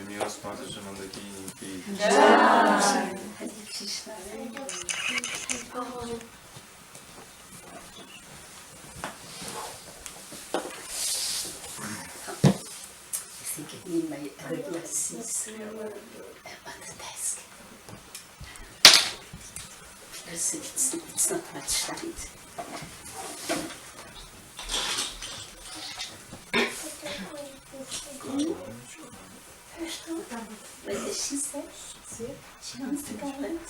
Мира смотришь, Мандакини пей. Да. Need my eyeglasses on the desk. Because it's not much light. What did she say? She wants to comment?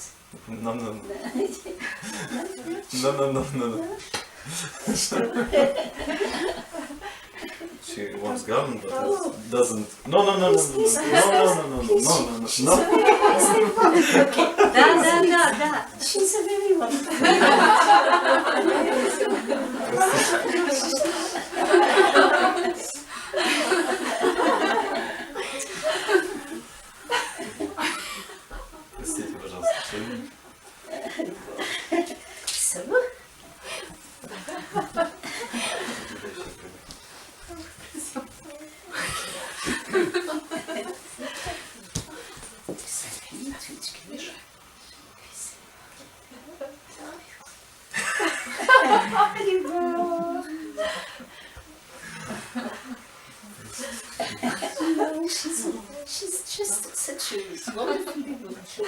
No. She wants government, but it doesn't. No. Да. She's a very wonderful. Простите, пожалуйста. So. She's just such a wonderful emotion.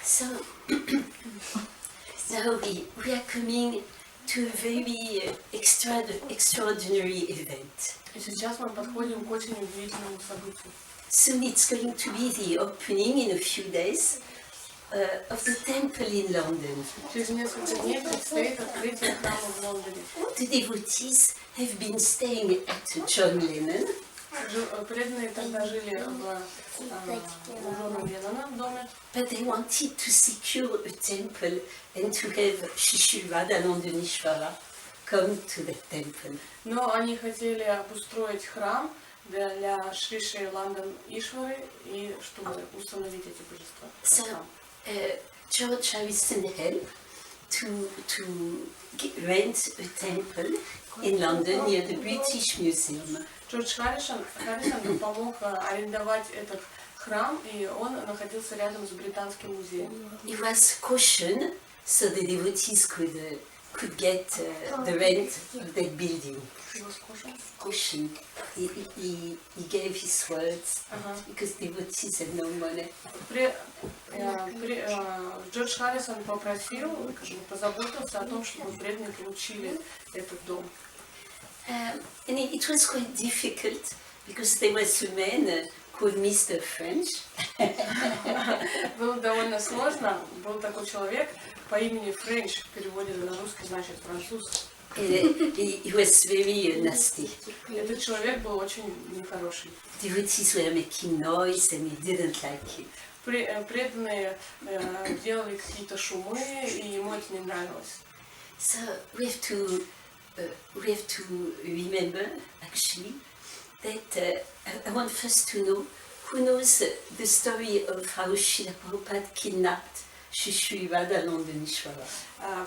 So now we are coming to a very extraordinary event. И сейчас мы подходим к очень удивительному событию. Soon it's going to be the opening in a few days of the temple in London. Через несколько дней предстоит открытие храма в Лондоне. The devotees have been staying at John Lennon. Преданные тогда жили у Джона Леннона в доме. But they wanted to secure a temple and to have Shishivadalandhanishvara come to the temple. Но они хотели обустроить храм для Шри Ландан Ишвары и чтобы установить эти божества. So George Harrison helped to rent a temple in London near the British Museum. Джордж Харрисон помог арендовать этот храм, и он находился рядом с Британским музеем. It was caution, so the devotees could get the rent of that building. Caution. He gave his words because devotees had no money. Джордж Харрисон попросил, позаботился о том, чтобы преданные получили этот дом. And it was quite difficult because there was a man called Mr. French. Было довольно сложно. Был такой человек по имени Френч, в переводе на русский значит француз. He was very nasty. Этот человек был очень нехороший. Devotees were making noise and he didn't like it. Преданные делали какие-то шумы, и ему это не нравилось. So we have to remember actually that I want first to know who knows the story of how Srila Prabhupada kidnapped Shishivadalandhanishvara.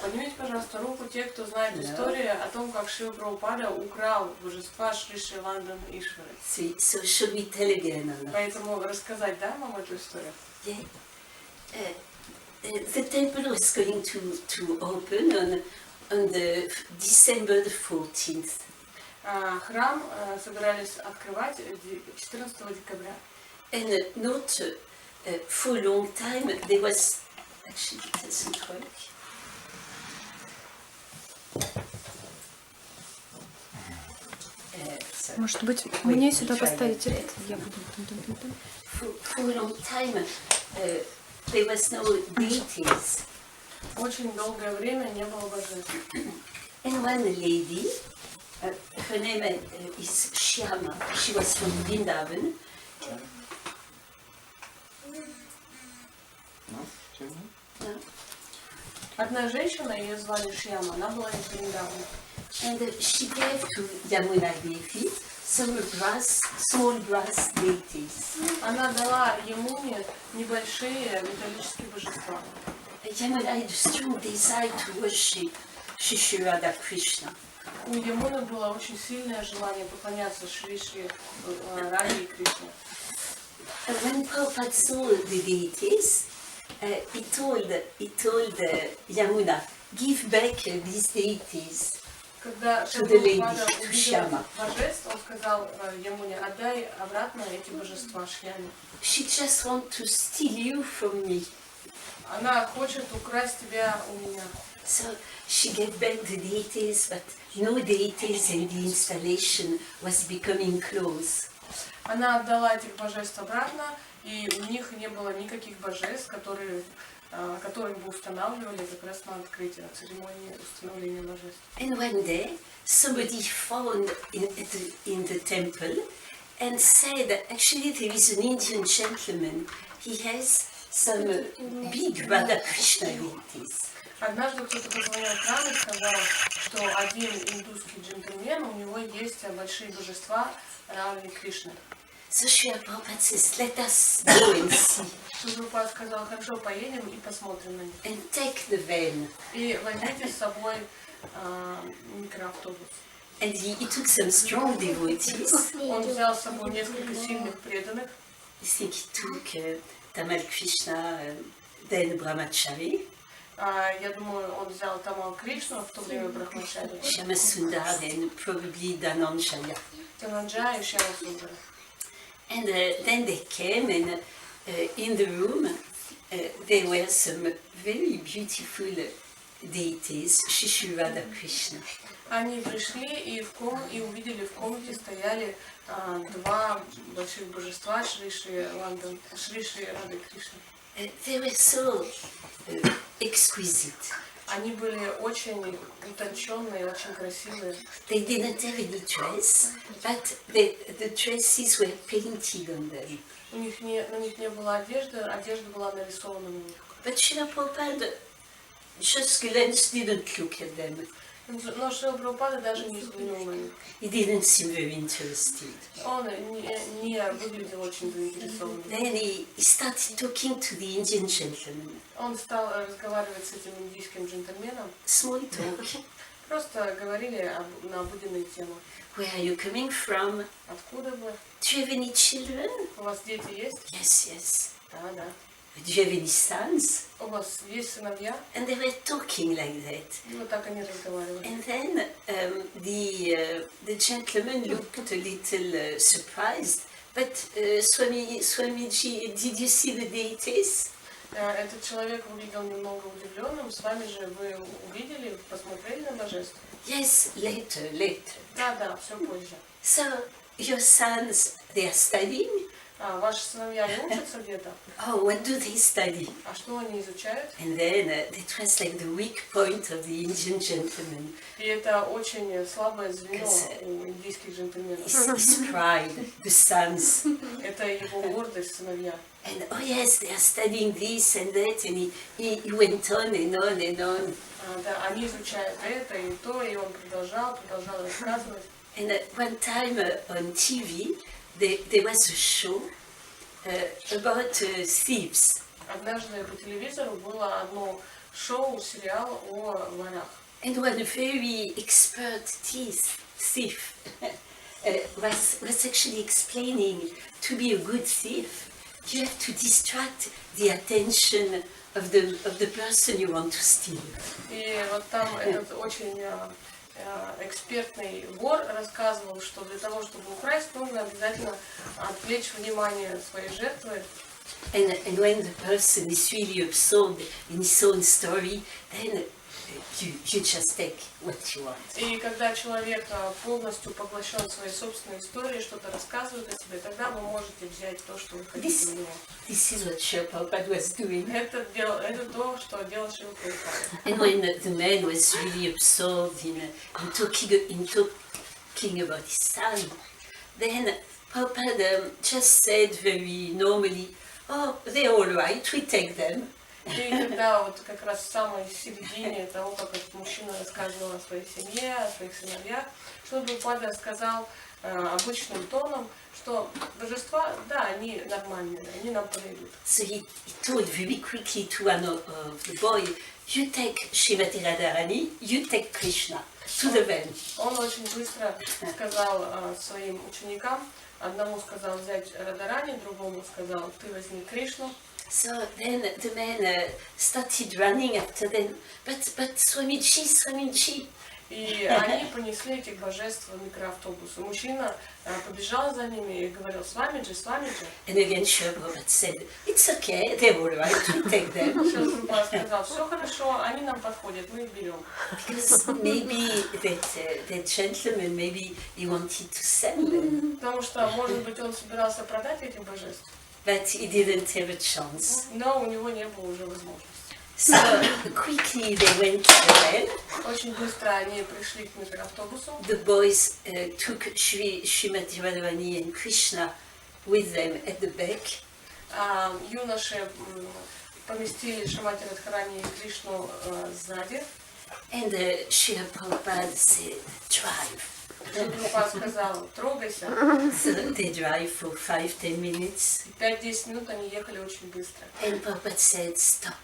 Поднимите, пожалуйста, руку те, кто знает историю о том, как Шрила Прабхупада украл божества Шри Ландан Ишвары. So should we tell again? Поэтому рассказать, да, вам эту историю? Yeah. The temple was going to open on the December the 14th. Храм собирались открывать 14 декабря. And not for a long time there was actually it doesn't work. Может быть, мне сюда поставить этот? Я буду. For a long time there was no deities. Очень долгое время не было божеств. And one lady, her name is Shyama, she was from Vrindavan. Одна женщина, ее звали Шьяма, она была из Вриндавана. And she gave to Ямуна Devi some small brass deities. Она дала Ямуне небольшие металлические божества. Yamuna had a strong desire to worship Shri Radha Krishna. У Ямуны было очень сильное желание поклоняться Шри Раде и Кришне. When Prabhupada saw the deities, he told Yamuna, give back these deities. Когда To the lady, Прабхупада to увидел Shyama. божеств, он сказал Ямуне, отдай обратно эти божества Шьяме. She just wants to steal you from me. Она хочет украсть тебя у меня. So she gave back the deities, but no deities and the installation was becoming close. Она отдала этих божеств обратно, и у них не было никаких божеств, которые бы устанавливали как раз на открытии, на церемонии установления божеств. And one day, somebody found in the temple and said, actually there is an Indian gentleman, he has some big Radha Krishna deities. Однажды кто-то позвонил к нам и сказал, что один индусский джентльмен, у него есть большие божества Рады Кришны. So Srila Prabhupada says, let us go and see. Прабхупада сказал, хорошо, поедем и посмотрим на них. And take the van. И возьмите с собой микроавтобус. And he took some strong devotees. Он взял с собой несколько сильных преданных. I think he took Tamal Krishna, then Brahmachari. Я думаю, он взял Тамал Кришну в то время Брахмачари. Shama Sundar and probably Dhananjaya. Танаджа и Шьяма Сундара. And then they came and in the room there were some very beautiful deities, Shri Radha Krishna. Они пришли и увидели в комнате стояли два больших божества Шри Рады Кришны. They were so exquisite. Они были очень утонченные, очень красивые. They didn't have any dress, but the dresses were painted on them. На них не было одежды, одежда была нарисована на них. But Srila Prabhupada just glanced, didn't look at them. Но Шрила Прабхупада даже не взглянул на них. He didn't seem very interested. Он не выглядел очень заинтересованным. Then he started talking to the Indian gentleman. Он стал разговаривать с этим индийским джентльменом. Small talk. Просто говорили на обыденные темы. Where are you coming from? Откуда вы? Do you have any children? У вас дети есть? Yes, yes. Да. Do you have any sons? У вас есть сыновья? And they were talking like that. И вот так они разговаривали. And then the gentleman looked a little surprised. But Swamiji, did you see the deities? Этот человек выглядел немного удивленным. С вами же вы увидели, посмотрели на божеств? Yes, later. Да, все позже. So, your sons, they are studying? Ваши сыновья не учатся где-то? Oh, what do they study? А что они изучают? And then that was like the weak point of the Indian gentleman. И это очень слабое звено у индийских джентльменов. His pride, the sons. Это его гордость, сыновья. And oh yes, they are studying this and that, and he went on and on and on. Да, они изучают это и то, и он продолжал рассказывать. And at one time on TV, there was a show about thieves. Однажды по телевизору было одно шоу, сериал о ворах. And one very expert thief was actually explaining, to be a good thief, you have to distract the attention of the person you want to steal. И вот там этот очень экспертный вор рассказывал, что для того, чтобы украсть, нужно обязательно отвлечь внимание своей жертвы. And when the person is really absorbed in his own story, then you just take what you want. И когда человек полностью поглощен своей собственной историей, что-то рассказывает о себе, тогда вы можете взять то, что вы хотите у него. This is what Srila Prabhupada was doing. Это то, что делал Шрила Прабхупада. And when the man was really absorbed in talking about his son, then Prabhupada just said very normally, oh, they're all right, we take them. И когда вот как раз в самой середине того, как этот мужчина рассказывал о своей семье, о своих сыновьях, Шрила Прабхупада рассказал обычным тоном, что божества, да, они нормальные, они нам подойдут. So he told very quickly to one of the boy, you take Srimati Radharani, you take Krishna, to the van. Он очень быстро сказал своим ученикам, одному сказал взять Радарани, другому сказал, ты возьми Кришну. So then the man started running after them, but Swamiji. И они понесли этих божеств в микроавтобус. И мужчина побежал за ними и говорил, с вами же, с вами же. And again Srila Prabhupada said, it's okay, they're all right, we take them. Шрила Прабхупада сказал, все хорошо, они нам подходят, мы их берем. Because maybe that gentleman, maybe he wanted to sell them, Потому что, может быть, он собирался продать этих божеств, but he didn't have a chance. но у него не было уже возможности. So quickly they went to the van. Очень быстро они пришли к микроавтобусу. The boys took Srimati Radharani and Krishna with them at the back. Юноши поместили Шримати Радхарани и Кришну сзади. And Srila Prabhupada said, drive. Прабхупада сказал, трогайся. So they drive for 5-10 minutes. 5-10 минут они ехали очень быстро. And Prabhupada said, stop.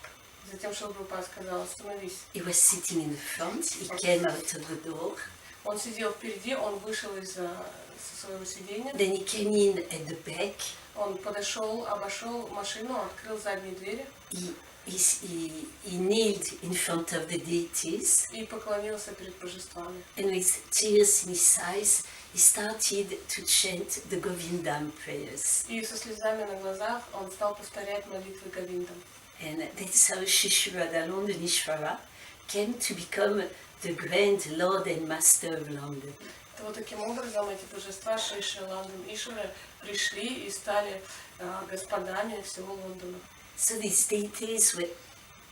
Затем Шрила Прабхупада сказал, остановись. He was sitting in the front. He came out of the door. Он сидел впереди, он вышел из своего сидения. Then he came in at the back. Он подошел, обошел машину, открыл задние двери. He kneeled in front of the deities. И поклонился перед божествами. And with tears in his eyes, he started to chant the Govindam prayers. И со слезами на глазах он стал повторять молитвы Говиндам. And that's how Shri Radhanandanishvara came to become the grand Lord and Master of London. Вот таким образом эти божества Шри Ландон Ишвары пришли и стали господами всего Лондона. So these deities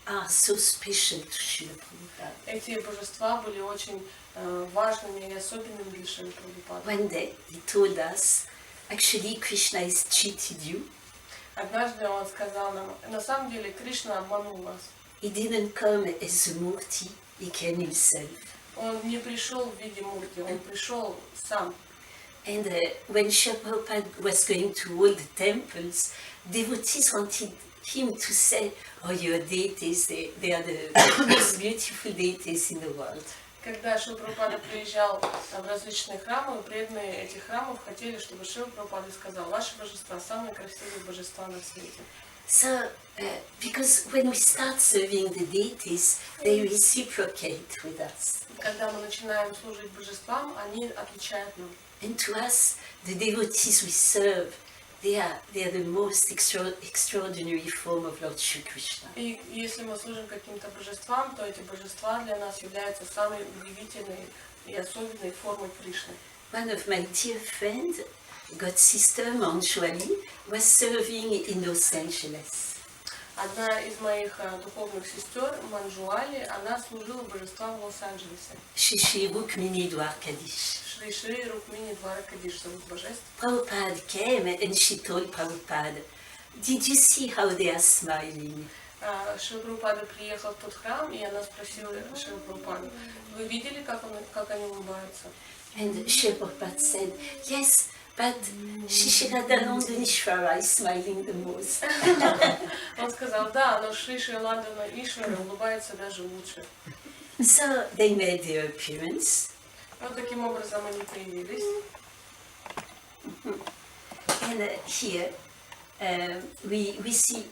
are so special to Srila Prabhupada. Эти божества были очень важными и особенными для Шрилы Прабхупады. One day he told us, actually Krishna has cheated you. Однажды он сказал нам, на самом деле Кришна обманул вас. He didn't come as a murti, he came himself. Он не пришел в виде мурти, он пришел сам. And when Srila Prabhupada was going to all the temples, devotees wanted him to say, oh, your deities, they are the most beautiful deities in the world. Когда Шрила Прабхупада приезжал в различные храмы, преданные этих храмов хотели, чтобы Шрила Прабхупада сказал, ваши божества самые красивые божества на свете. So, because when we start serving the deities, they reciprocate with us. Когда мы начинаем служить божествам, они отвечают нам. And to us, the devotees we serve, they are the most extraordinary form of Lord Shri Krishna. И если мы служим каким-то божествам, то эти божества для нас являются самой удивительной и особенной формой Кришны. One of my dear friends, God sister Manjwali, was serving in Los Angeles. Одна из моих духовных сестер, Манджуали, она служила божествам в Лос-Анджелесе. Shri Rukmini Dwarkadish. Шри Рукмини Дваракадиш, зовут божеств. Prabhupada came and she told Prabhupada, did you see how they are smiling? Шрила Прабхупада приехал в тот храм, и она спросила Шрила Прабхупаду, вы видели, как они улыбаются? And Srila Prabhupada said, yes, but Shri Radhanandanishvara is smiling the most. Он сказал, да, но Шри Ландона Ишвара улыбается даже лучше. So they made their appearance. Вот таким образом они появились. And here we see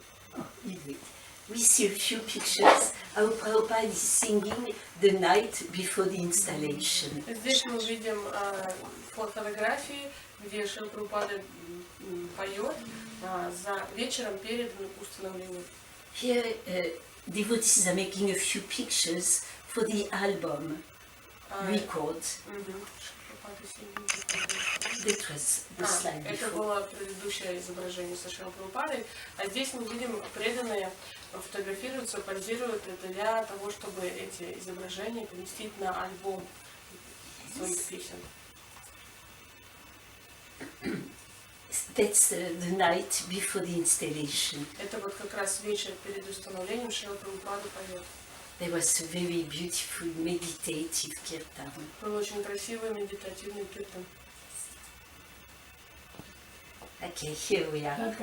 a few pictures how Prabhupada is singing the night before the installation. Здесь мы видим фотографии, где Шрила Прабхупада поет за вечером перед установлением. Here devotees are making a few pictures for the album record. That was the slide Это before. было предыдущее изображение со Шрилой Прабхупадой, а здесь мы видим преданные фотографируются, позируют для того, чтобы эти изображения поместить на альбом своих песен. That's the night before the installation. Это вот как раз вечер перед установлением Шрила Прабхупада поет. There was a very beautiful meditative kirtan. Был очень красивый медитативный киртан. Okay, here we are.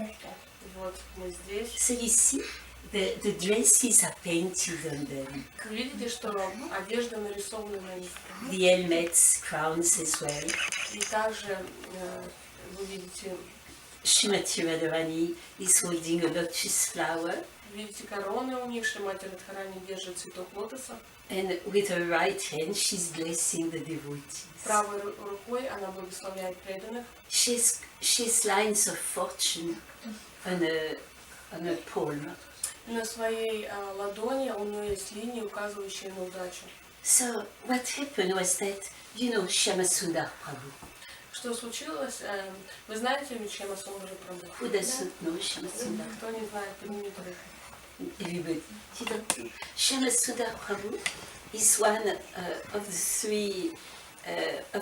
Вот мы здесь. So you see, the dresses are painted on them. Вы видите, что одежда нарисована на них. The helmets, crowns as well. И также вы видите, Srimati Radharani is holding a lotus flower, видите короны у них, Шримати Радхарани держит цветок лотоса. and with her right hand she's blessing the devotees. Правой рукой она благословляет преданных. She has lines of fortune on a palm. На своей ладони у нее есть линии, указывающие на удачу. So what happened was that, Shyama Sundar Prabhu. Что случилось? Вы знаете Шьяма Сундар Прабху? Who doesn't know Shyama Sundar? Кто не знает, поднимите руку. Everybody. You don't know. Shyama Sundar Prabhu is one of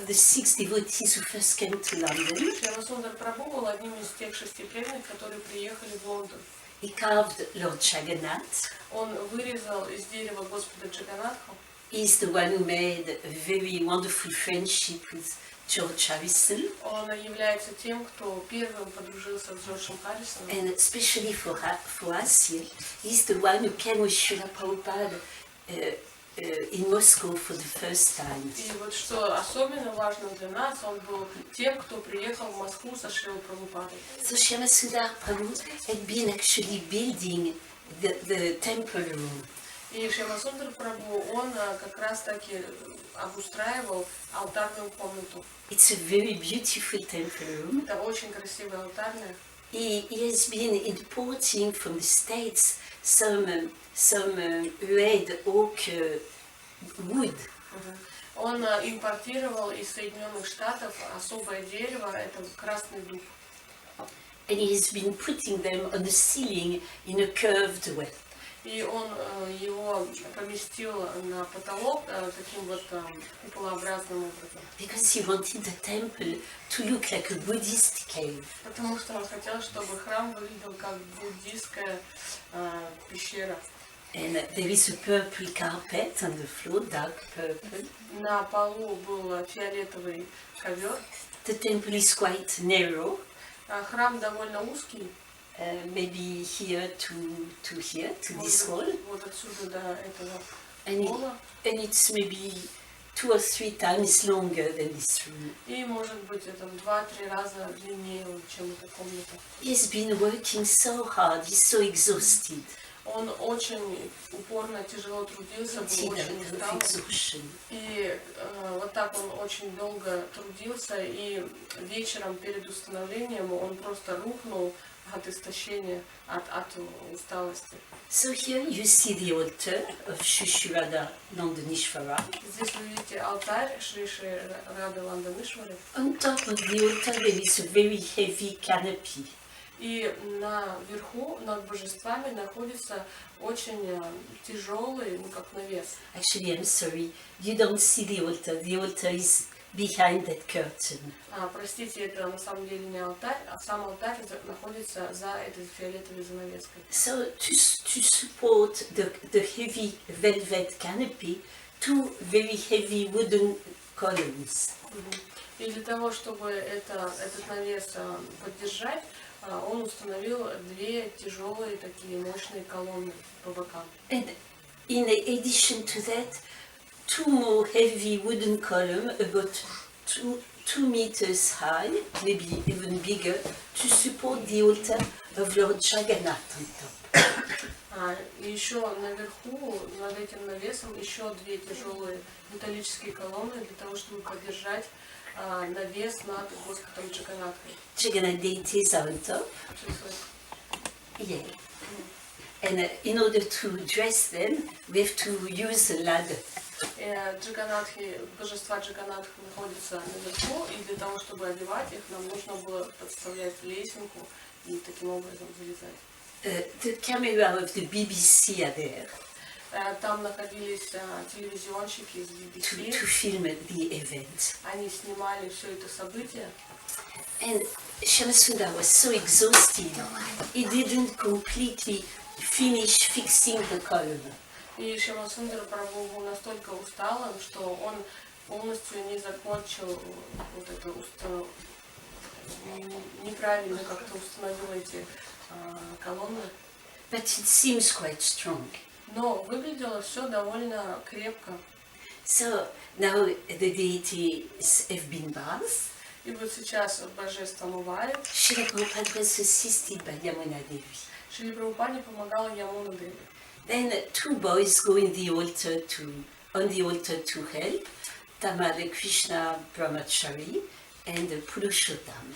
the 6 devotees who first came to London. Шьяма Сундар Прабху был одним из тех 6 преданных, которые приехали в Лондон. He carved Lord Jagannath. Он вырезал из дерева Господа Джаганатху. He's the one who made a very wonderful friendship with George Harrison. Он является тем, кто первым подружился с Джорджем Харрисоном. And especially for us here, he's the one who came with Srila Prabhupada in Moscow for the first time. И вот что особенно важно для нас, он был тем, кто приехал в Москву со Шрилой Прабхупадой. So Shyama Sundar Prabhu had been actually building the temple room. И Шьяма Сундар Прабху, он как раз таки обустраивал алтарную комнату. It's a very beautiful temple room. Это очень красивая алтарная. He has been importing from the States some red oak wood. Он импортировал из Соединенных Штатов особое дерево, это красный дуб. And he has been putting them on the ceiling in a curved way. И он его поместил на потолок таким вот куполообразным образом. Because he wanted the temple to look like a Buddhist cave. Потому что он хотел, чтобы храм выглядел как буддийская пещера. And there is a purple carpet on the floor, dark purple. На полу был фиолетовый ковер. The temple is quite narrow. Храм довольно узкий. Maybe here to here, to this Может hall. быть, вот отсюда до этого And, пола. and it's maybe 2 or 3 times longer than this room. И может быть это в 2-3 раза длиннее, чем эта комната. He's been working so hard, he's so exhausted. Он очень упорно, тяжело трудился, был очень устал. Exhaustion. И вот так он очень долго трудился, и вечером перед установлением он просто рухнул от истощения, от усталости. So here you see the altar of Shushrada Nandanishvara. Здесь вы видите алтарь Шри Рады Ланданишвары. On top of the altar there is a very heavy canopy. И наверху, над божествами, находится очень тяжелый, как навес. Actually, I'm sorry, you don't see the altar. The altar is behind that curtain. Простите, это на самом деле не алтарь, а сам алтарь находится за этой фиолетовой занавеской. So to support the heavy velvet canopy, 2 very heavy wooden columns. И для того, чтобы этот навес поддержать, он установил 2 тяжелые такие мощные колонны по бокам. And in addition to that, 2 more heavy wooden columns, about 2 meters high, maybe even bigger, to support the altar of Lord Jagannath on top. И еще наверху, над этим навесом, еще 2 тяжелые металлические колонны для того, чтобы поддержать навес над Господом Джаганатхой. Jagannath deities are on top. Yeah. And in order to dress them, we have to use a ladder. Джаганатхи, божества Джаганатхи находятся наверху, и для того, чтобы одевать их, нам нужно было подставлять лесенку и таким образом залезать. The camera of the BBC are there Там находились телевизионщики из BBC. to film the event. Они снимали все это событие. And Shyamsundar was so exhausted, he didn't completely finish fixing the column. И Шьямасундар Прабху был настолько усталым, что он полностью не закончил вот это неправильно как-то установил эти колонны. But it seems quite strong. Но выглядело все довольно крепко. So now the deities have been bathed. И вот сейчас божество омывает. Srila Prabhupada was assisted by Ямуна Деви. Шрила Прабхупаде помогала Ямуна Деви. Then two boys go on the altar to help, Tamal Krishna Brahmachari and Purushottam.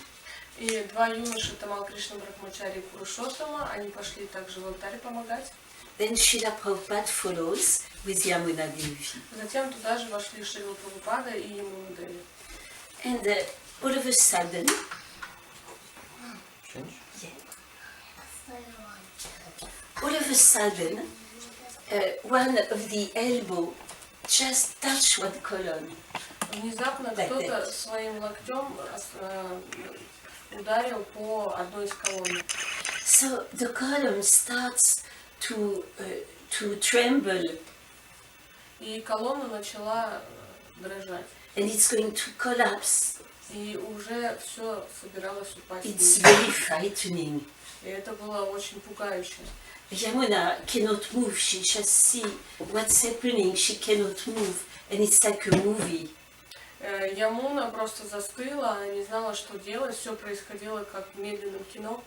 И два юноши, Тамал Кришна Брахмачари и Пурушоттама, они пошли также в алтарь помогать. Then Srila Prabhupada follows with Yamuna Devi. Затем туда же вошли Шрила Прабхупада и Ямуна Деви. And all of a sudden, one of the elbow just touched one column. Внезапно кто-то своим локтем ударил по одной из колонн. So the column starts to tremble. И колонна начала дрожать. And it's going to collapse. И уже все собиралось упасть. It's very frightening. И это было очень пугающе. Yamuna cannot move. She just see what's happening. She cannot move, and it's like a movie. Ямуна просто застыла, она не знала, что делать. Все происходило как в медленном кино.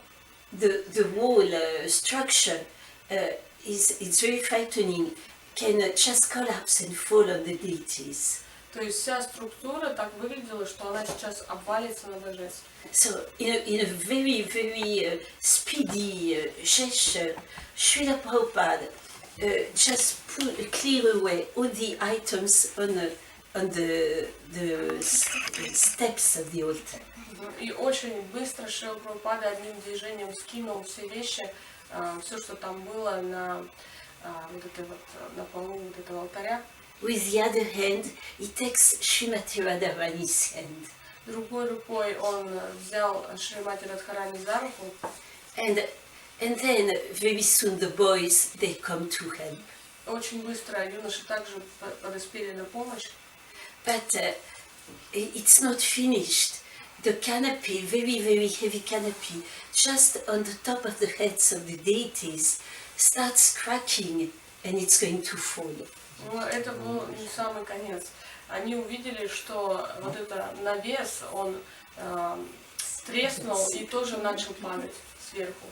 The whole structure it's very frightening. Can just collapse and fall on the deities. То есть вся структура так выглядела, что она сейчас обвалится на божеств. So in a very speedy gesture, Srila Prabhupada just clear away all the items on the steps of the altar. И очень быстро Шрила Прабхупада одним движением скинул все вещи, все, что там было на на полу вот этого алтаря. With the other hand, he takes Srimati Radharani's hand. Другой рукой он взял Шримати Радхарани за руку. And then very soon the boys they come to help. Очень быстро юноши также подоспели на помощь. But it's not finished. The canopy, very heavy canopy, just on the top of the heads of the deities, starts cracking and it's going to fall. Но это был не самый конец. Они увидели, что вот этот навес, он треснул и тоже начал падать сверху.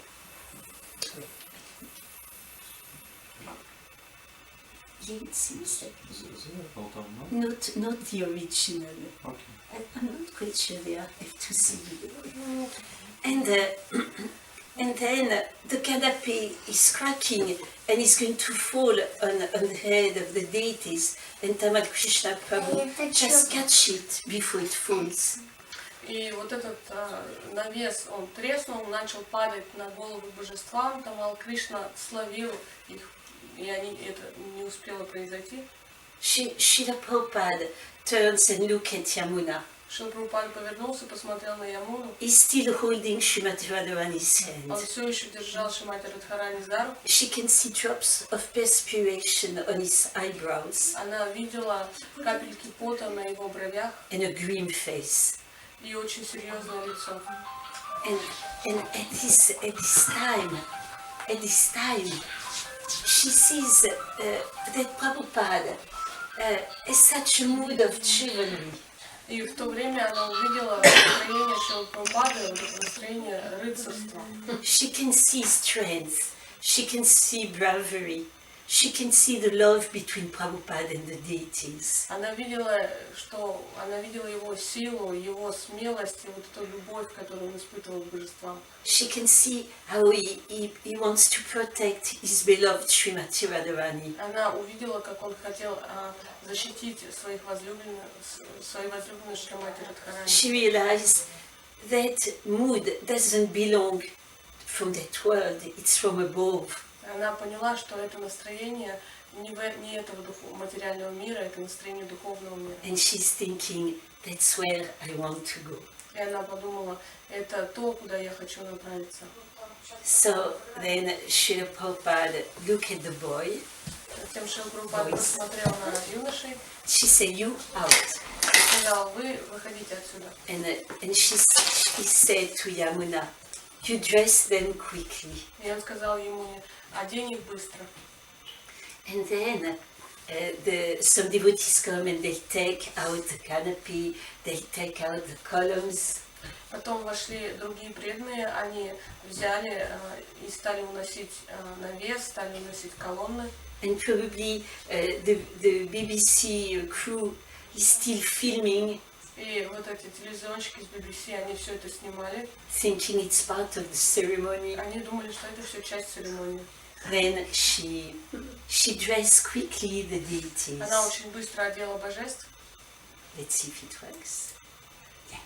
Not the original. Okay. I'm not quite sure they are. I have to see. And then the canopy is cracking and is going to fall on the head of the deities. And Tamal Krishna Prabhu just catch it before it falls. И вот этот навес, он треснул, начал падать на голову божествам. Тамал Кришна словил их, и это не успело произойти. Srila Prabhupada turns and looks at Yamuna. Шрила Прабхупада повернулся, посмотрел на Ямуну. He's still holding Srimati Radharani's hand. Он все еще держал Шримати Радхарани за руку. She can see drops of perspiration on his eyebrows. Она видела капельки пота на его бровях. And a grim face. И очень серьезное лицо. And at this time, she sees that Prabhupada has such a mood of chivalry. И в то время она увидела настроение Шрилы Прабхупады, настроение рыцарства. She can see strength, she can see bravery, she can see the love between Prabhupada and the deities. Она видела его силу, его смелость и вот эту любовь, которую он испытывал к божествам. She can see how he wants to protect his beloved Srimati Radharani. Она увидела, как он хотел защитить своей возлюбленной Шримати Радхарани. She realized that mood doesn't belong from that world, it's from above. Она поняла, что это настроение не этого материального мира, это настроение духовного мира. And she's thinking, that's where I want to go. И она подумала, это то, куда я хочу направиться. So then Srila Prabhupada looked at the boy. Затем Шрила Прабхупада посмотрел на юношей She said, "You out." и сказал, вы выходите отсюда. And she said to Yamuna, "You dress them quickly." И он сказал ему, одень их быстро. And then some devotees come and they take out the canopy, they take out the columns. Потом вошли другие преданные, они взяли и стали уносить навес, стали уносить колонны. And probably the BBC crew is still filming, И вот эти телевизионщики из BBC, они все это снимали. thinking it's part of the ceremony. Они думали, что это все часть церемонии. Then she dressed quickly the deities. Она очень быстро одела божеств. Let's see if it works. Yeah.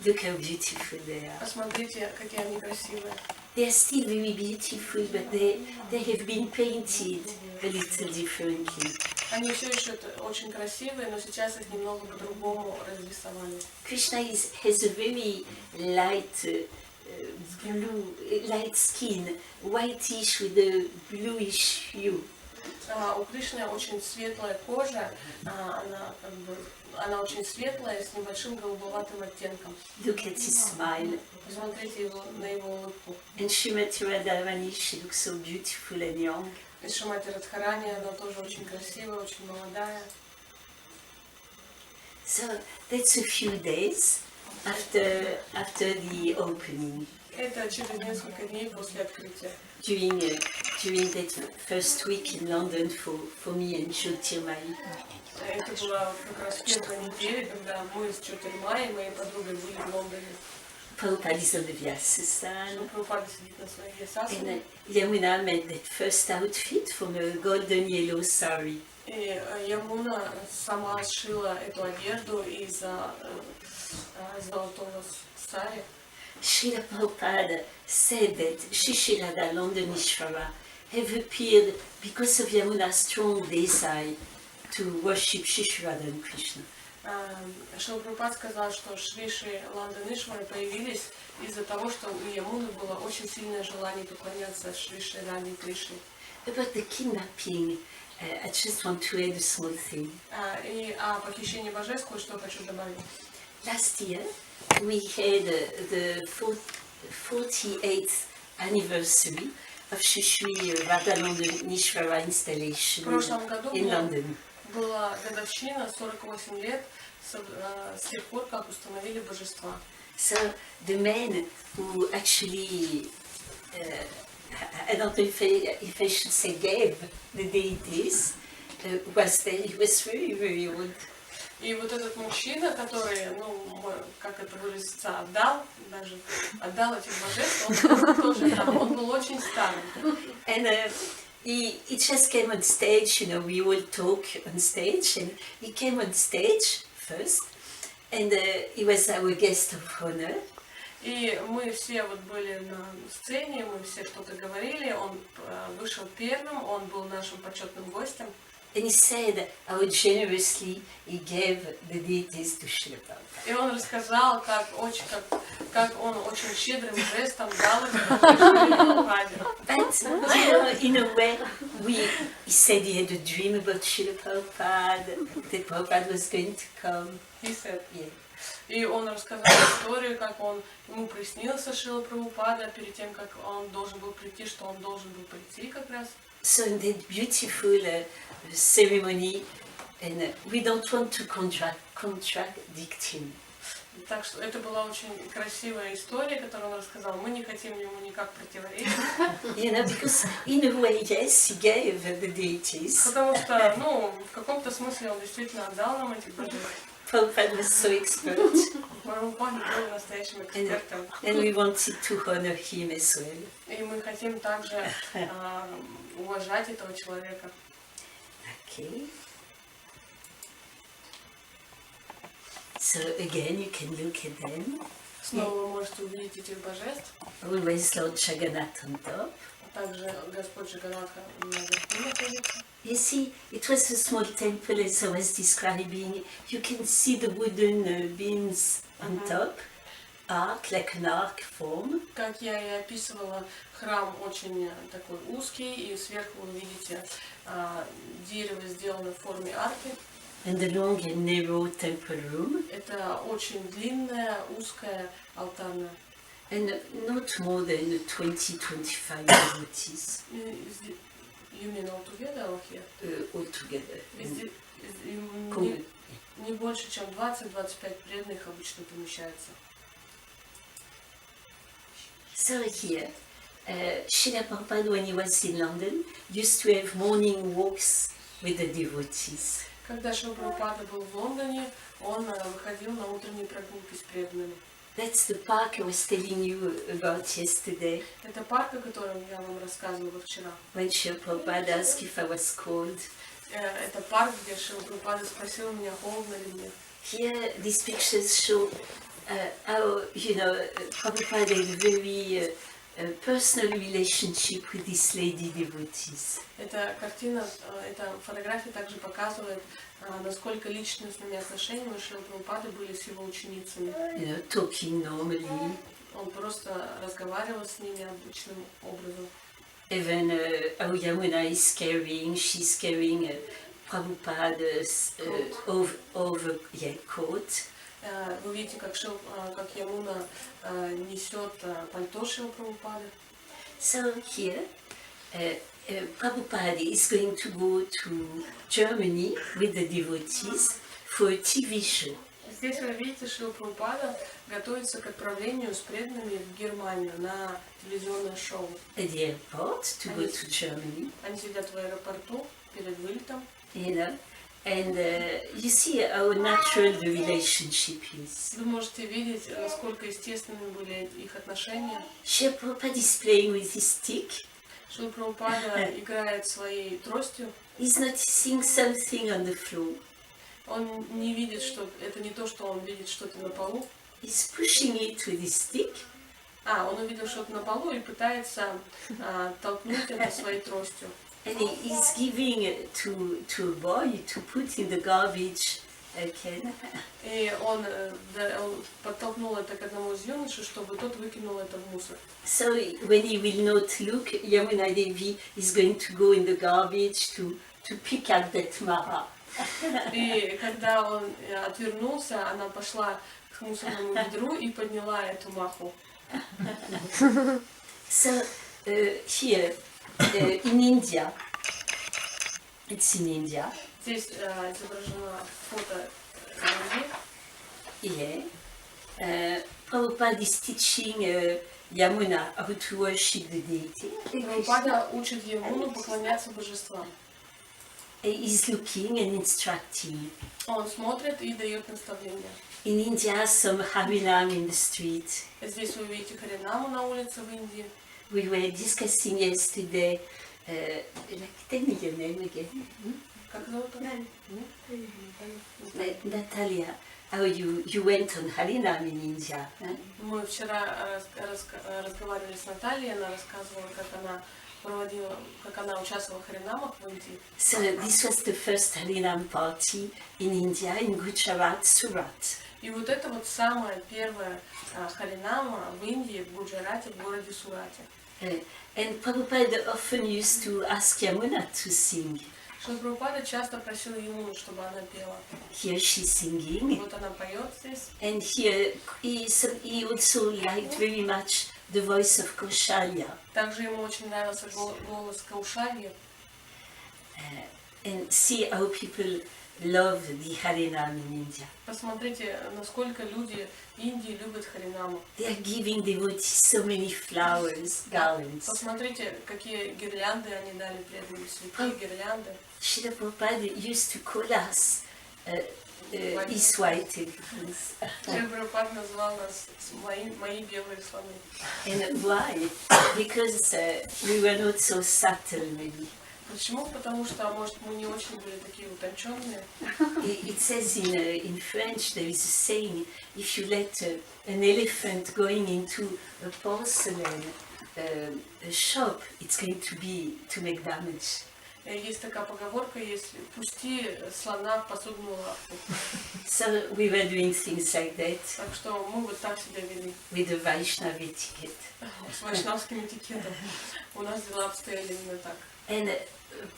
Look how beautiful they are. Посмотрите, какие они красивые. They are still very beautiful, but they have been painted a little differently. Они все еще очень красивые, но сейчас их немного по-другому разрисовали. Krishna has a very light blue, light skin, whitish with a bluish hue. У Кришны очень светлая кожа, она очень светлая, с небольшим голубоватым оттенком. Look at his smile. Посмотрите на его улыбку. And Srimati Radharani, she looks so beautiful and young. И Шримати Радхарани, она тоже очень красивая, очень молодая. So that's a few days after the opening. Это через несколько дней после открытия. During that first week in London for me and Jyotirmai. Это было как раз первая неделя, когда мы с Чотирмай и моей подругой были в Лондоне. Prabhupada is on the Vyasasana. Прабхупада сидит на своей ясасане. And Yamuna made that first outfit from a golden yellow sari. И Ямуна сама сшила эту одежду из золотого сари. Srila Prabhupada said that Shishirada Londonishvara have appeared because of Yamuna's strong desire to worship Shishirada and Krishna. Шрила Прабхупада сказал, что Шри Ланданишвары появились из-за того, что у Ямуны было очень сильное желание поклоняться Шри Раде и Кришне. About the kidnapping, I just want to add a small thing. И о похищении божеств кое-что хочу добавить. Last year, we had the 48th anniversary of Shri Shri Radhanandanishvara installation in London. Была годовщина, 48 лет с тех пор, как установили божества. So the man who actually, I don't know if I should say gave the deities, was there. He was very, very old. И вот этот мужчина, который, как это выразится, отдал этих божеств, он тоже там, он был очень старым. And he just came on stage, we all talk on stage, and he came on stage first, and he was our guest of honor. И мы все вот были на сцене, мы все что-то говорили, он вышел первым, он был нашим почетным гостем. And he said how generously he gave the deities to Srila Prabhupada. И он рассказал, как он очень щедрым жестом дал их Прабхупаде. But in a way, he said he had a dream about Srila Prabhupada, that Prabhupada was going to come. He said. Yeah. И он рассказал историю, как ему приснился Шрила Прабхупада перед тем, как он должен был прийти, что он должен был прийти как раз. So in that beautiful ceremony, and we don't want to contradict him. Так что это была очень красивая история, которую он рассказал. Мы не хотим ему никак противоречить. Because in a way, yes, he gave the deities. Потому что, в каком-то смысле он действительно отдал нам этих божеств. Prabhupada was so expert. Прабхупада был настоящим экспертом. And we wanted to honor him as well. И мы хотим также уважать этого человека. Okay. So again, you can look at them. Снова вы можете увидеть этих божеств. Always Lord Jagannath on top. Также Господь Джаганатха на верху находится. You see, it was a small temple as I was describing. You can see the wooden beams on top, arc, like an arc form. Как я и описывала, храм очень такой узкий, и сверху вы видите дерево, сделанное в форме арки. And the long and narrow temple room. Это очень длинная, узкая алтарная. And not more than 20-25 devotees You mean all together or here? altogether. Не больше, чем 20-25 преданных обычно помещается. So here, Srila Prabhupada, when he was in London, used to have morning walks with the devotees. Когда Шрила Прабхупада был в Лондоне, он выходил на утренние прогулки с преданными. That's the park I was telling you about yesterday, Это парк, о котором я вам рассказывала вчера. when Srila Prabhupada asked if I was cold. Это парк, где Шрила Прабхупада спросил меня, холодно ли мне. Here, these pictures show how, Prabhupada had a very personal relationship with these lady devotees. Эта картина, эта фотография также показывает, насколько личностными отношениями у Шрилы Прабхупады были с его ученицами. Talking normally. Он просто разговаривал с ними обычным образом. Even how Ямуна is carrying, she's carrying Prabhupada's coat. Вы видите, как Ямуна несет пальто Шрилы Прабхупады. So here, Prabhupada is going to go to Germany with the devotees for a TV show. Здесь вы видите, Шрила Прабхупада готовится к отправлению с преданными в Германию на телевизионное шоу. At the airport to go to Germany. Они сидят в аэропорту перед вылетом. And you see how natural the relationship is. Вы можете видеть, насколько естественными были их отношения. Srila Prabhupada is playing with his stick. Шрила Прабхупада играет своей тростью. He's noticing something on the floor. Он не видит, что это не то, что он видит что-то на полу. He's pushing it with his stick. Он увидел что-то на полу и пытается толкнуть это своей тростью. And he's giving it to a boy to put in the garbage can. И он подтолкнул это к одному из юношей, чтобы тот выкинул это в мусор. So when he will not look, Yamuna Devi is going to go in the garbage to pick up that mara. И когда он отвернулся, она пошла к мусорному ведру и подняла эту маху. So here in India, it's in India. Здесь изображено фото Индии. Yeah. Prabhupada is teaching Yamuna how to worship the deity. Прабхупада учит Ямуну поклоняться божествам. He's looking and instructing. Он смотрит и дает наставления. In India, some Harinam in the street. Здесь вы видите Харинаму на улице в Индии. We were discussing yesterday. Tell me your name again. Как зовут она? Natalia. How you went on Harinam in India? Мы вчера разговаривали с Натальей, она рассказывала, как она участвовала в Харинамах в Индии. So this was the first Harinam party in India, in Gujarat, Surat. И вот это вот самая первая Харинама в Индии, в Гуджарате, в городе Сурате. And Prabhupada often used to ask Yamuna to sing. Шрила Прабхупада часто просила Ямуну, чтобы она пела. Here she's singing. Вот она поет здесь. And here he also liked very much the voice of Kaushalya. Также ему очень нравился голос Каушальи. And see how people love the Harinam in India. Посмотрите, насколько люди Индии любят Харинаму. They are giving devotees so many flowers, garlands. Посмотрите, какие гирлянды они дали преданным, цветы, гирлянды. Srila Prabhupada used to call us his white elephants. Шрила Прабхупада назвал нас мои белые слоны. And why? Because we were not so subtle, maybe. Почему? Потому что, может, мы не очень были такие утонченные. It says in French, there is a saying, if you let an elephant going into a porcelain shop, it's going to make damage. Есть такая поговорка, если пусти слона в посудную лавку. So we were doing things like that Так что мы вот так себя вели. with the Vaishnava etiquette. С вайшнавским этикетом. У нас дела обстояли именно так. And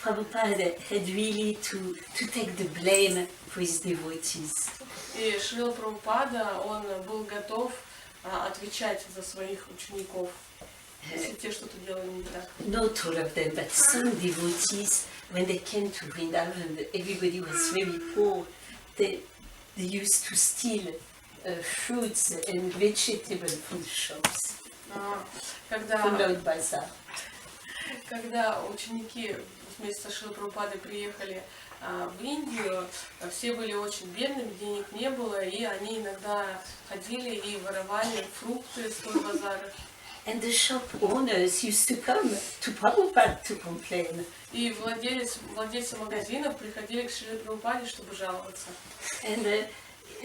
Prabhupada had really to take the blame for his devotees. И Шрила Прабхупада, он был готов отвечать за своих учеников, если те что-то делали не так. Not all of them, but some devotees, when they came to Vrindavan, everybody was very poor. They used to steal fruits and vegetables from the shops, from Lord Bazaar. Когда ученики вместе со Шрилой Прабхупадой приехали в Индию, все были очень бедными, денег не было, и они иногда ходили и воровали фрукты с той базара. And the shop owners used to come to Prabhupada to complain. И владельцы магазинов приходили к Шриле Прабхупаде, чтобы жаловаться. And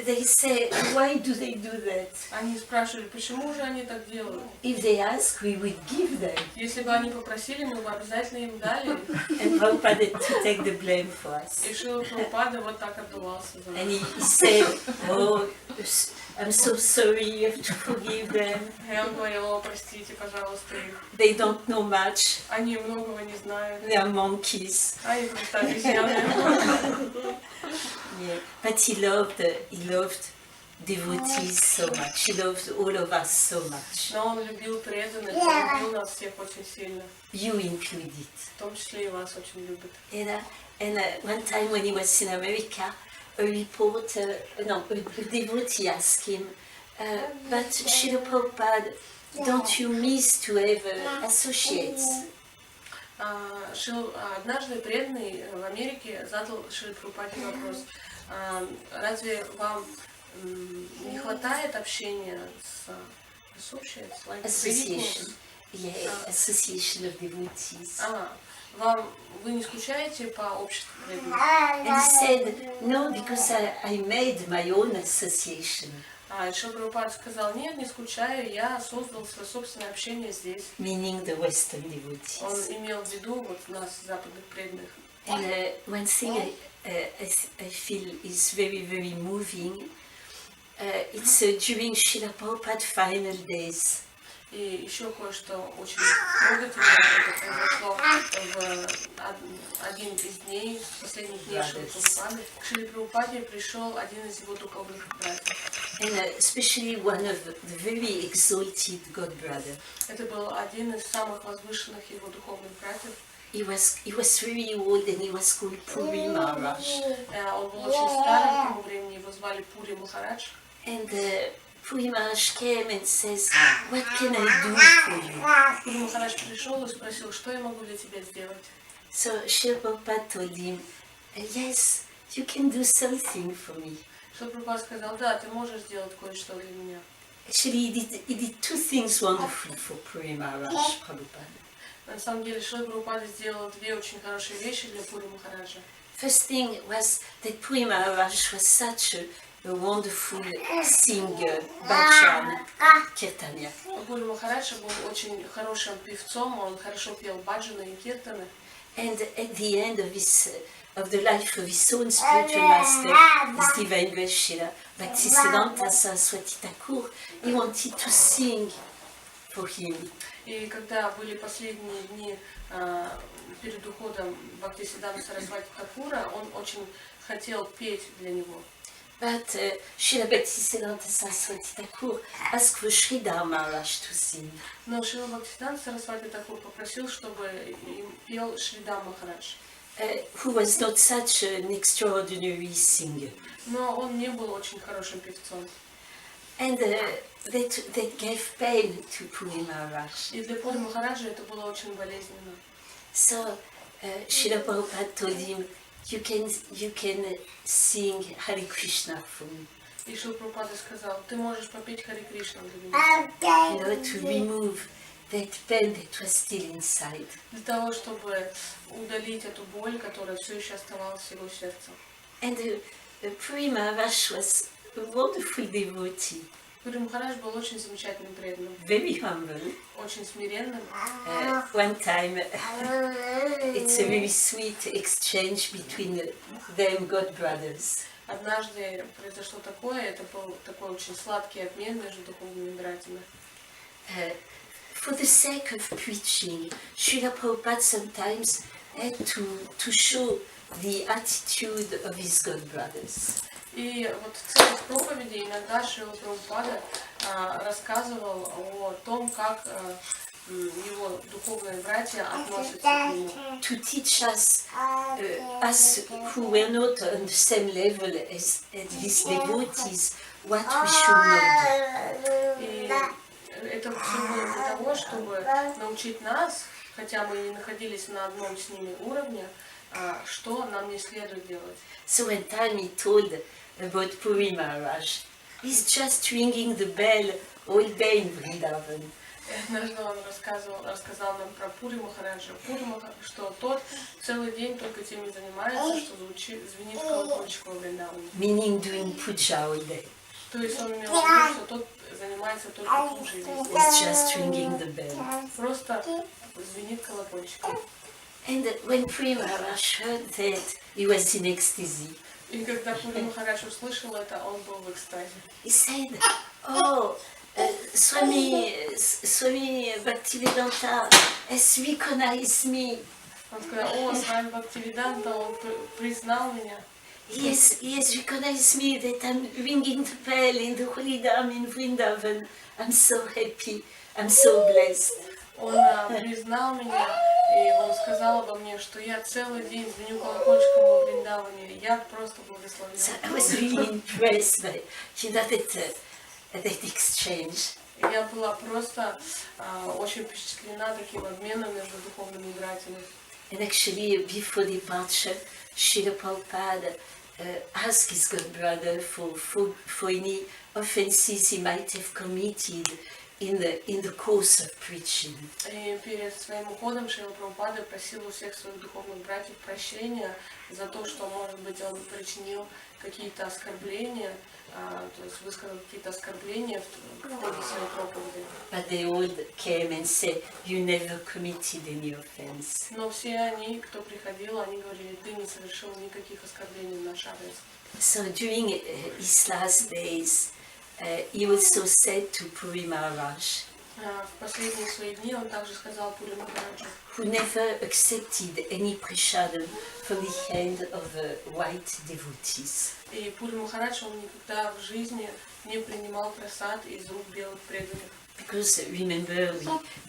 they say, why do they do that? Они спрашивали, почему же они так делают? If they ask, we would give them. Если бы они попросили, мы бы обязательно им дали. And Prabhupada had to take the blame for us. И Шрила Прабхупада вот так отдувался за And нас. he said, oh, I'm so sorry, you have to forgive them. И он говорил, о, простите, пожалуйста, их. They don't know much. Они многого не знают. They are monkeys. Они просто обезьяны. Yeah. But he loved devotees so much. He loved all of us so much. Но он любил преданных, он любил нас всех очень сильно. You included. В том числе и вас очень любит. And one time when he was in America, a devotee asked him, but Srila Prabhupada, don't you miss to have associates? Однажды преданный в Америке задал Шриле Прабхупаде вопрос: разве вам не хватает общения с Association. Yeah, association of devotees. Вы не скучаете по обществу преданных? And he said, no, because I made my own association. Шрила Прабхупада сказал, нет, не скучаю, я создал свое собственное общение здесь. Meaning the Western devotees. Он имел в виду вот нас, западных преданных. And one thing I feel is very, very moving. It's during Srila Prabhupada's final days. И еще кое-что очень трогательное, это произошло в один из дней, последних дней Шрилы Прабхупады. К Шриле Прабхупаде пришел один из его духовных братьев. And especially one of the very exalted God brother. Это был один из самых возвышенных его духовных братьев. He was very old and he was called Puri Maharaj. Он был очень старым, к тому времени его звали Пури Махарадж. And Puri Maharaj came and says, what can I do for you? Пури Махарадж пришел и спросил, что я могу для тебя сделать. So Srila Prabhupada told him, yes, you can do something for me. Шрила Прабхупада сказал, да, ты можешь сделать кое-что для меня. Actually, he did two things wonderful for Puri Maharaj, Prabhupada. На самом деле Шрила Прабхупада сделал две очень хорошие вещи для Пури Махараджа. First thing was that Puri Maharaj was such a wonderful singer, bhajan, kirtanya. Пури Махарадж был очень хорошим певцом, он хорошо пел баджаны и киртаны. And at the end of the life of his own spiritual master, his divine grace Srila Bhaktisiddhanta Saraswati Thakur, he wanted to sing for him. И когда были последние дни перед уходом Бхактисиддханты Сарасвати Такура, он очень хотел петь для него. But Srila Bhaktisiddhanta Saraswati Thakur asked for Sridhar Maharaj to sing. Но Шрила Бхактисиддханта Сарасвати Такур попросил, чтобы им пел Шридхар Махарадж. Who was not such an extraordinary singer. Но он не был очень хорошим певцом. And that gave pain to Puri Maharaj. И для Пури Махараджа это было очень болезненно. So Srila Prabhupada told him, you can sing Hare Krishna for me. И Шрила Прабхупада сказал, ты можешь попеть Харе Кришна для меня. To remove that pain that was still inside. Для того, чтобы удалить эту боль, которая все еще оставалась в его сердце. And Puri Maharaj was a wonderful devotee. Пури Махарадж был очень замечательным преданным, very humble. очень смиренным. One time, it's a very sweet exchange between them god brothers. Однажды произошло такое, это был такой очень сладкий обмен между духовными братьями. For the sake of preaching, Srila Prabhupada sometimes had to show the attitude of his god brothers. И вот в целях проповеди иногда Шрила Прабхупада рассказывал о том, как его духовные братья относятся к нему. To teach us, us who were not on the same level as these devotees, what we should not do. И это все было для того, чтобы научить нас, хотя мы не находились на одном с ними уровне, что нам не следует делать. So one time he told about Puri Maharaj, he's just ringing the bell all day in Vrindavan. Однажды он рассказал нам про Пури Махараджа, что тот целый день только тем и занимается, что звенит колокольчик во Вриндаване. Meaning doing puja all day. То есть он имел в виду, что тот занимается только пуджей весь день. He's just ringing the bell. Просто звенит колокольчиком. And when Puri Maharaj heard that, he was in ecstasy. И когда Пури Махарадж услышал это, он был в экстазе. He said, "Oh, Swami Bhaktivedanta has recognized me. Он сказал: о, с вами Бхактивиданта, он признал меня. He has recognized me that I'm ringing the bell in the holy Dham in Vrindavan. I'm so happy. I'm so blessed." Он признал меня, и он сказал обо мне, что я целый день звеню колокольчиком во Вриндаване. Я просто благословлен. So I was really impressed by, that exchange. Я была просто очень впечатлена таким обменом между духовными братьями. And actually, before departure, Srila Prabhupada asked his god brother for any offenses he might have committed in the course of preaching. И перед своим уходом Шрила Прабхупада просил у всех своих духовных братьев прощения за то, что, может быть, он причинил какие-то оскорбления, то есть высказал какие-то оскорбления в ходе своей проповеди. But they all came and said, "You never committed any offense." Но все они, кто приходил, они говорили: ты не совершил никаких оскорблений в наш адрес. So during his last days, he also said to Puri Maharaj, В последние свои дни он также сказал Пури Махараджу, who never accepted any prasadam from the hand of white devotees. и Пури Махарадж, он никогда в жизни не принимал прасад из рук белых преданных. Because remember,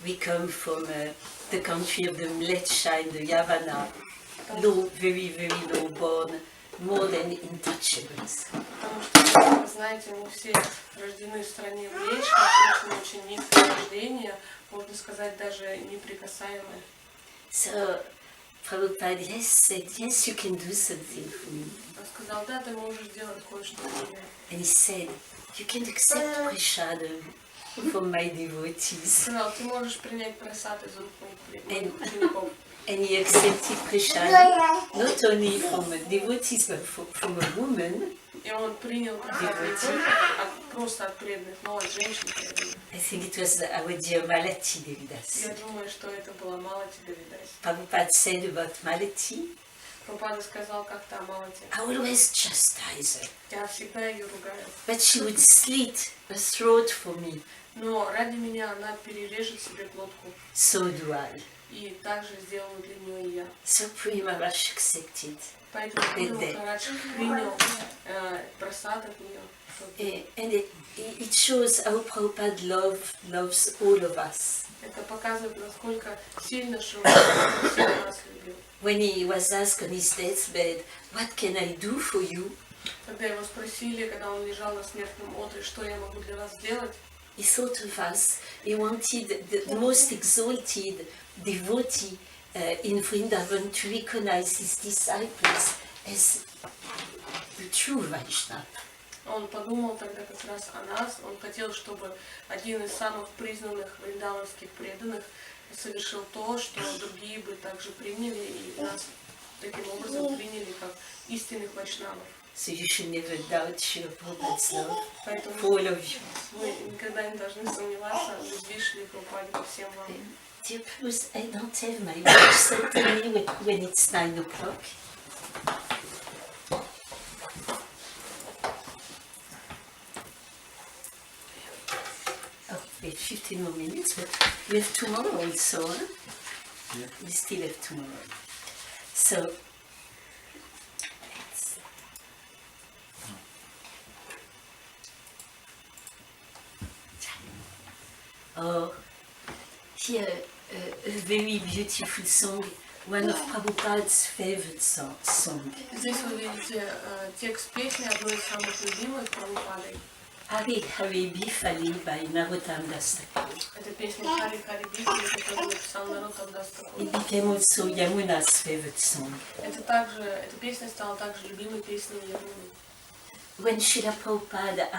we come from the country of the Mlecha and the Yavana, low, very, very low born, more than intouchables. Потому что, вы знаете, мы все рождены в стране Млечка, очень низкое рождение, можно сказать, даже неприкасаемое. So Prabhupada said, yes, you can do something for me. Он сказал: да, ты можешь делать кое-что для меня. And he said, you can accept prasadam from my devotees. Сказал: ты можешь принять прасад из рук моих учеников. And he accepted prasadam not only from devotees but from a woman. И он принял прасад не только просто от преданных, но от женщин преданных. I think it was our dear Malati Devidas. Я думаю, что это было Малати Девидас. Prabhupada said about Malati, Прабхупада сказал как-то о Малати: I always chastise her, я всегда ее ругаю, but she would slit her throat for me. но ради меня она перережет себе глотку. So do I. И также сделаю для нее и я. So Puri Maharaj accepted. Поэтому Пури Махарадж принял прасад от нее. And it shows how Prabhupada loves all of us. Это показывает, насколько сильно Шрила Прабхупада всех нас любил. When he was asked on his deathbed, what can I do for you? Когда его спросили, когда он лежал на смертном одре, что я могу для вас сделать, He thought of us. He wanted the most exalted devotee in Vrindavan to recognize his disciples as the true Vaishnava. он подумал тогда как раз о нас. Он хотел, чтобы один из самых признанных вриндаванских преданных совершил то, что другие бы также приняли, и нас таким образом приняли как истинных вайшнавов. So you should never doubt Srila Prabhupada's love Поэтому for all of you. мы никогда не должны сомневаться в любви Шрилы Прабхупады ко всем вам. Dear Bruce, I don't have my watch, so tell me when it's 9 o'clock. Oh, we have 15 more minutes, but we have tomorrow also, huh? Yeah. We still have tomorrow. So, oh, here a very beautiful song, one of Prabhupada's favorite song. Здесь вы видите текст песни, одной из самых любимых Прабхупадой. Hare Hare Bifali by Narottam Das Thakur. Это песня Хари Хари Бифали, которую написал Нароттам Дас Такур. It became also Yamuna's favorite song. Эта песня стала также любимой песней Ямуны. When Srila Prabhupada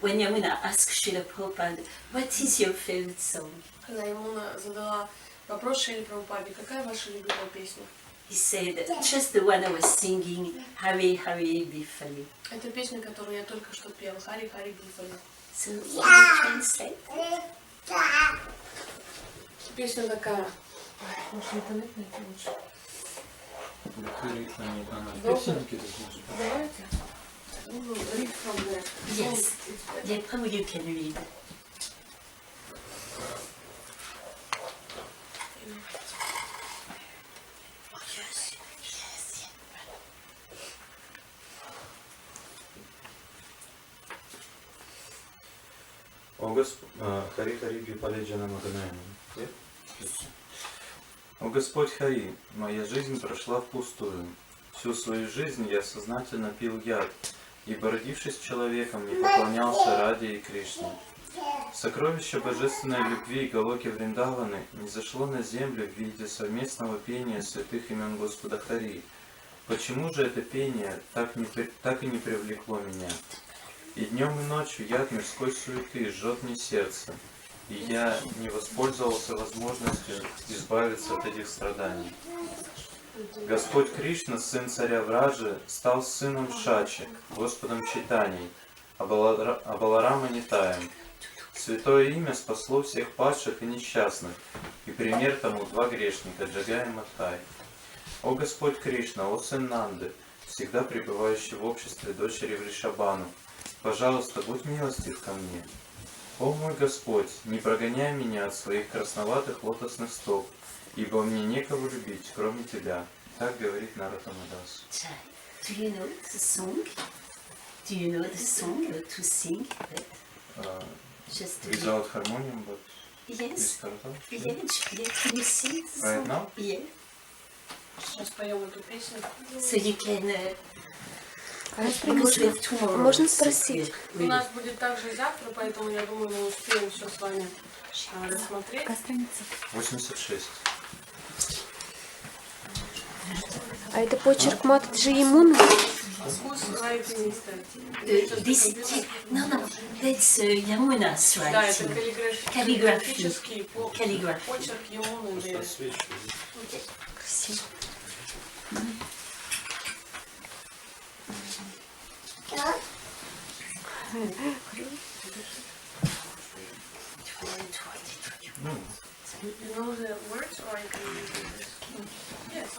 when Yamuna asked Srila Prabhupada, what is your favorite song? Когда Ямуна задала вопрос Шриле Прабхупаде, какая ваша любимая песня? He said, just the one I was singing, Hare Hare Bifali. Это песня, которую я только что пел, Хари Хари Бифали. So, what do you translate? Песня такая. Может, интернет найти лучше? Песенки такие. Давайте. Read from there. Yes. Yeah, Prabhu, you can read. Хари Хари Бифали Джана Маганаяна. О Господь Хари, моя жизнь прошла впустую. Всю свою жизнь я сознательно пил яд, ибо, родившись человеком, не поклонялся Раде и Кришне. Сокровище божественной любви Галоки Вриндаваны низошло на землю в виде совместного пения святых имен Господа Хари. Почему же это пение так и не привлекло меня? И днем и ночью яд мирской суеты жжет мне сердце, и я не воспользовался возможностью избавиться от этих страданий. Господь Кришна, сын царя Враджи, стал сыном Шачи, Господом Чайтаньей, а Баларама Нитаем. Святое имя спасло всех падших и несчастных, и пример тому два грешника, Джагай и Матхай. О Господь Кришна, о сын Нанды, всегда пребывающий в обществе дочери Вришабану, пожалуйста, будь милостив ко мне. О мой Господь, не прогоняй меня от своих красноватых лотосных стоп, ибо мне некого любить, кроме Тебя. Так говорит Нароттам Дас. Do you know the song? Do you know the song to sing that? Just Without harmonium, but yes. with Kartal? Yeah, can you sing the Right song? now? Yeah. Сейчас поем эту песню. So you can... Можно спросить? У нас будет также и завтра, поэтому я думаю, мы успеем все с вами рассмотреть. Какая страница? 86. А это почерк Матаджи Ямуны? No, that's Yamuna's Да, это writing. каллиграфический Calligraphy. почерк Ямуны. Красиво. You know the words or I can read it? Yes.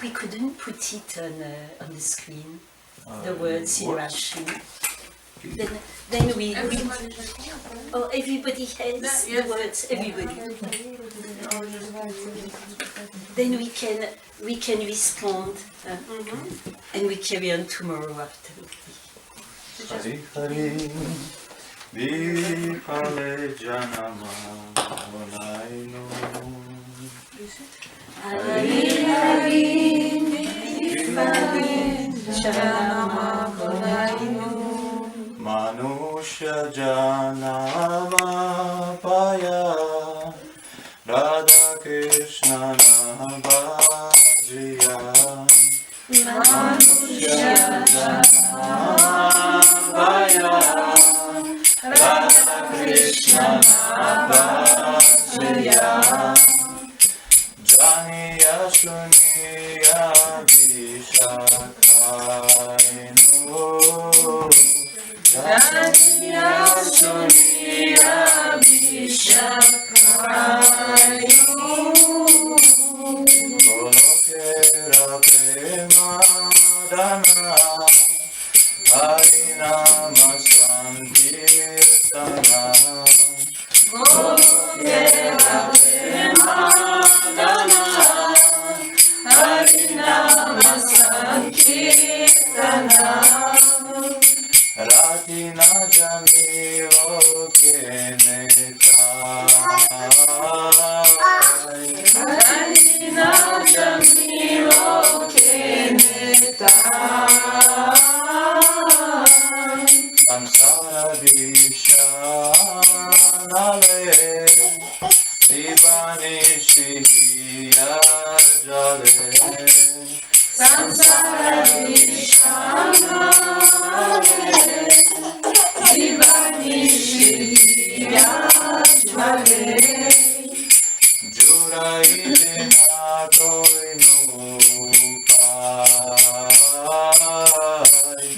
We couldn't put it on the screen, the words in Russian. Then we everybody has the words, everybody. Then we can respond and we carry on tomorrow after. Хари Хари Бифале Джанама Ванайну. Хари Хари Бифале Джанама Ванайну. Манушя Джанама Пая Рада Кришна Баджия. Манушя Джанама Пая Рада Кришна Баджия. Janiya Suniya Vishakainu Janiya Suniya Vishakainu Golokera Prema Dana Harinama Sankirtana Golokera Prema Dana Harinama Sankirtana Radhina Jamilo Keneta Radhina Jamilo Keneta Samsara Vishanale Sivani Shihiya Jale Samsara Vishanale Sivani Shihiya Jale Juraite na koi nupai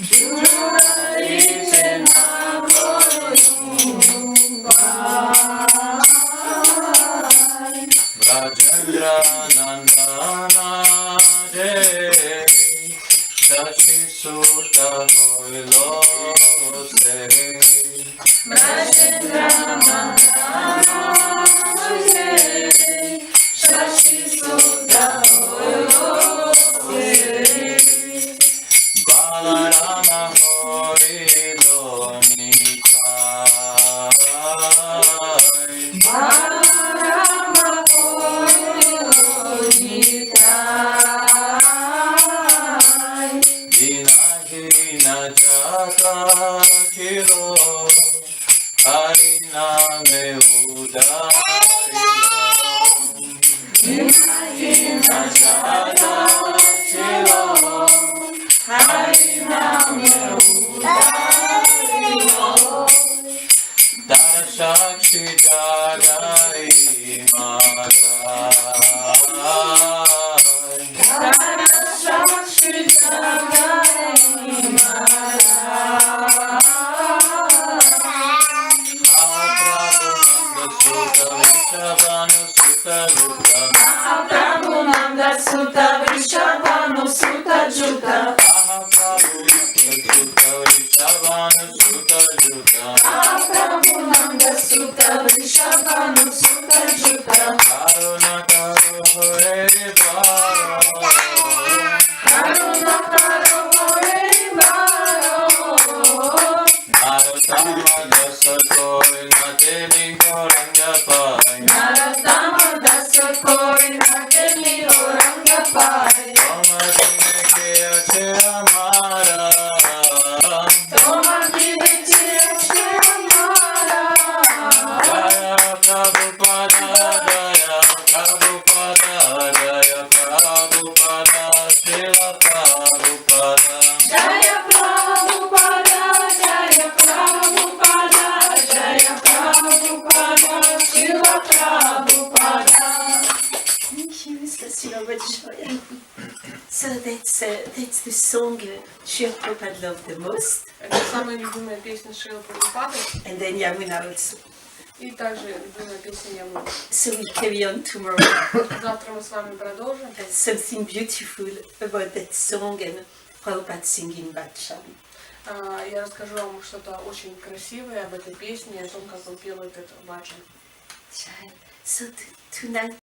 Juraite na koi nupai Rajendra Nandana Devi Shashi Sutta Hoilo Se Rajendra Nandana Devi Shashi Sutta Hoilo Se Balarama Horilo Nitai Balarama Horilo Nitai Dina Hina Jata Kilo Hariname Udailo Dina Hina Jata Kilo Hariname Udailo Darashakshi Jagai Marai Darashakshi Jagai Marai Mahaprabhu Nanda Sutta Vrishabhanu Sutta Juta Mahaprabhu Nanda Sutta Vrishabhanu Sutta Juta Karuna Karo Hare Baro Karuna Karo Hare Baro Narottama Dasa Koi Nate Mihoranga Pai Narottama Dasa Koi Nate Mihoranga Pai Toma Dine Ke Ache Amara Toma Dine Ke Ache Amara Jaya Prabhupada Jaya Prabhupada Jaya Prabhupada Srila Prabhupada Jaya Prabhupada Jaya Prabhupada Jaya Prabhupada Srila Prabhupada. Thank you, Sasila Vajraya. So that's the song Srila Prabhupada loved the most. Это самая любимая песня Шрилы Прабхупады. And then Yamuna also. И также любимая песня Ямуна. So we carry on tomorrow. Завтра мы с вами продолжим. There's something beautiful about that song and Prabhupada singing Bacham. Я расскажу вам что-то очень красивое об этой песне, о том, как он пел этот баджан. So tonight